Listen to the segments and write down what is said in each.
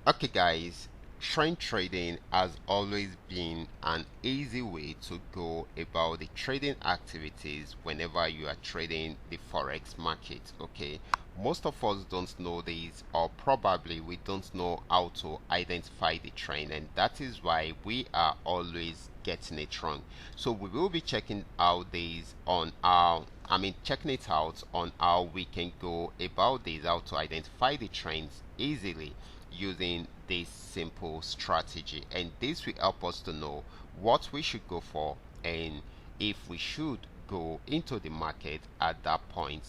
Okay guys, trend trading has always been an easy way to go about the trading activities whenever you are trading the forex market. Okay, most of us don't know this, or probably we don't know how to identify the trend, and that is why we are always getting it wrong. So we will be checking out these on our checking it out on how we can go about this, how to identify the trends easily using this simple strategy, and this will help us to know what we should go for and if we should go into the market at that point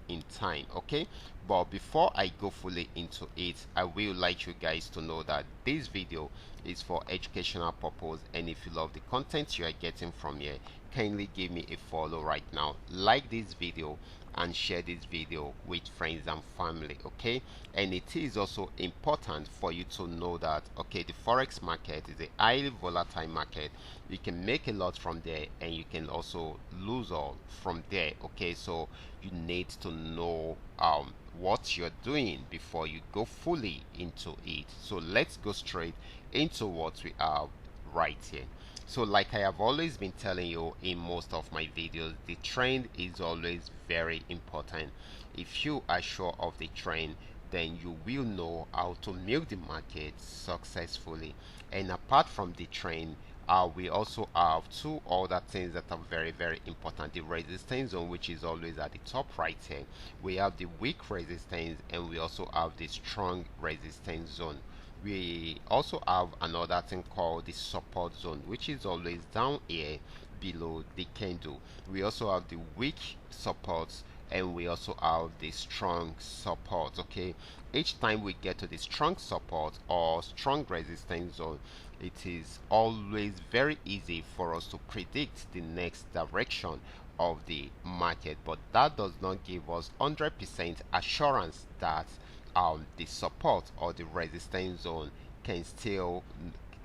in time. Okay, but before I go fully into it, I will like you guys to know that this video is for educational purpose, and if you love the content you are getting from here, kindly give me a follow right now, like this video and share this video with friends and family. Okay, and it is also important for you to know that okay, the forex market is a highly volatile market. You can make a lot from there and you can also lose all from there. Okay, so you need to know what you're doing before you go fully into it. So let's go straight into what we have right here. So like I have always been telling you in most of my videos, the trend is always very important. If you are sure of the trend, then you will know how to milk the market successfully. And apart from the trend, we also have two other things that are very important: the resistance zone, which is always at the top right here. We have the weak resistance, and we also have the strong resistance zone. We also have another thing called the support zone, which is always down here below the candle. We also have the weak supports, and we also have the strong support. Okay, each time we get to the strong support or strong resistance zone, it is always very easy for us to predict the next direction of the market, but that does not give us 100% assurance that the support or the resistance zone can still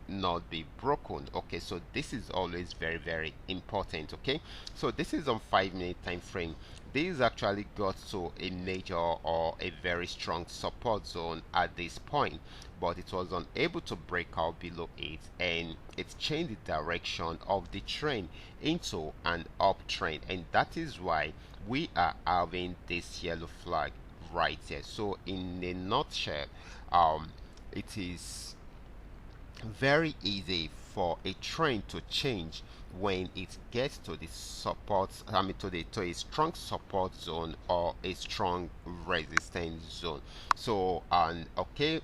not be broken. Okay, so this is always very important. Okay, so this is on 5 minute time frame. This actually got to a major or a very strong support zone at this point, but it was unable to break out below it, and it changed the direction of the trend into an uptrend, and that is why we are having this yellow flag right here. So in a nutshell, it is very easy for a trend to change when it gets to the support, to a strong support zone or a strong resistance zone. So okay,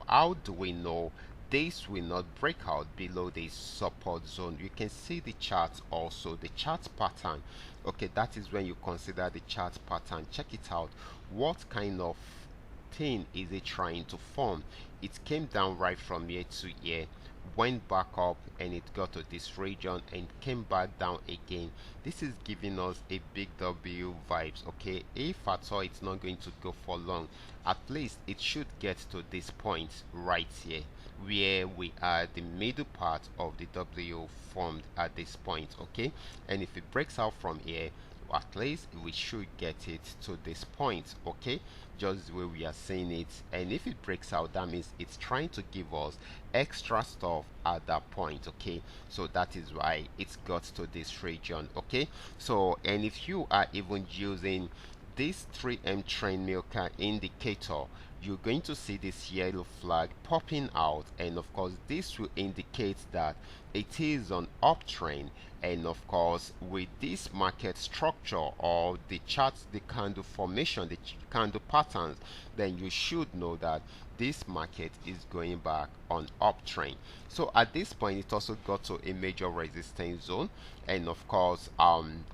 how do we know this will not break out below the support zone? You can see the chart, also the chart pattern. Okay, that is when you consider the chart pattern. Check it out. What kind of thing is it trying to form? It came down right from here to here, went back up, and it got to this region and came back down again. This is giving us a big W vibes. Okay, if at all it's not going to go for long, at least it should get to this point right here where we are the middle part of the W formed at this point. Okay, and if it breaks out from here, at least we should get it to this point. Okay, just the way we are seeing it, and if it breaks out, that means it's trying to give us extra stuff at that point. Okay, so that is why it's got to this region. Okay, so and if you are even using this 3M trend milker indicator, you're going to see this yellow flag popping out, and of course this will indicate that it is on uptrend. And of course, with this market structure or the charts, the candle formation, the candle patterns, then you should know that this market is going back on uptrend. So at this point it also got to a major resistance zone, and of course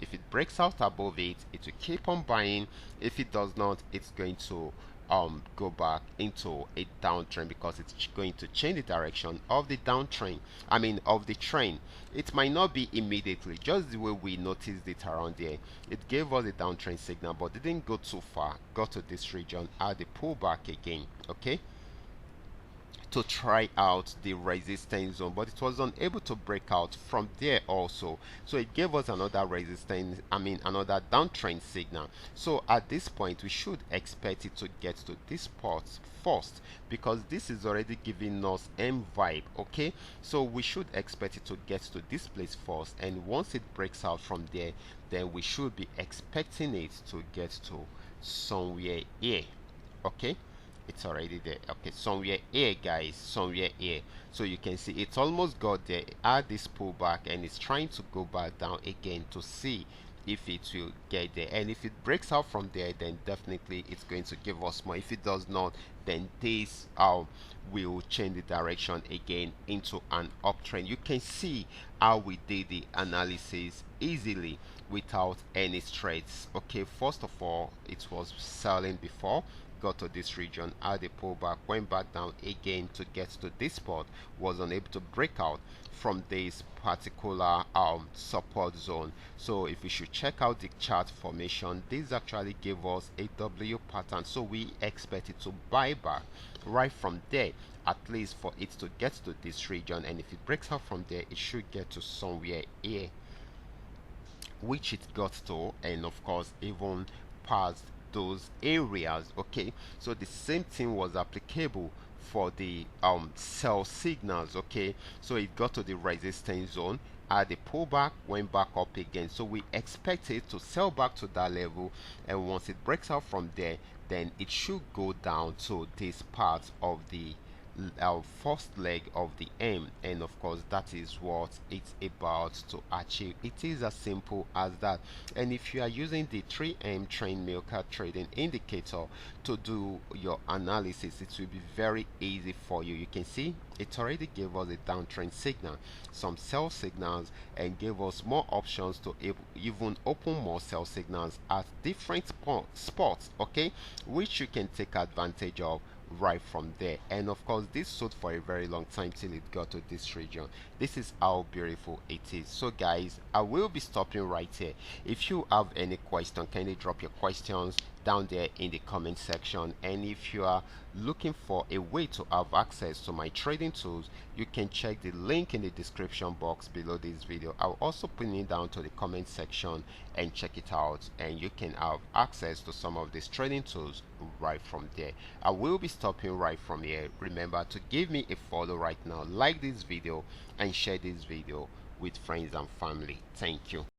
if it breaks out above it, it will keep on buying. If it does not, it's going to go back into a downtrend, because it's going to change the direction of the downtrend, of the trend. It might not be immediately, just the way we noticed it around there. It gave us a downtrend signal but didn't go too far, got to this region, had the pullback again. Okay, to try out the resistance zone, but it was unable to break out from there also. So it gave us another resistance, another downtrend signal. So at this point we should expect it to get to this spot first, because this is already giving us M vibe. Okay, so we should expect it to get to this place first, and once it breaks out from there, then we should be expecting it to get to somewhere here. Okay, it's already there. Okay, somewhere here guys, somewhere here. So you can see it's almost got there at this pullback, and it's trying to go back down again to see if it will get there. And if it breaks out from there, then definitely it's going to give us more. If it does not, then this will change the direction again into an uptrend. You can see how we did the analysis easily without any stress. Okay, first of all, it was selling before, got to this region, had a pullback, went back down again to get to this spot, was unable to break out from this particular support zone. So if we should check out the chart formation, this actually gave us a W pattern, so we expect it to buy back right from there, at least for it to get to this region. And if it breaks out from there, it should get to somewhere here, which it got to, and of course even past those areas. Okay, so the same thing was applicable for the sell signals. Okay, so it got to the resistance zone, had a pullback, went back up again, so we expect it to sell back to that level, and once it breaks out from there, then it should go down to this part of the first leg of the M, and of course that is what it's about to achieve. It is as simple as that. And if you are using the 3M trend milker trading indicator to do your analysis, it will be very easy for you. You can see it already gave us a downtrend signal, some sell signals, and gave us more options to even open more sell signals at different spots, okay, which you can take advantage of right from there. And of course this sold for a very long time till it got to this region. This is how beautiful it is. So guys, I will be stopping right here. If you have any question, kindly drop your questions down there in the comment section. And if you are looking for a way to have access to my trading tools, you can check the link in the description box below this video. I'll also pin it down to the comment section and check it out, and you can have access to some of these trading tools right from there. I will be stopping right from here. Remember to give me a follow right now, like this video, and share this video with friends and family. Thank you.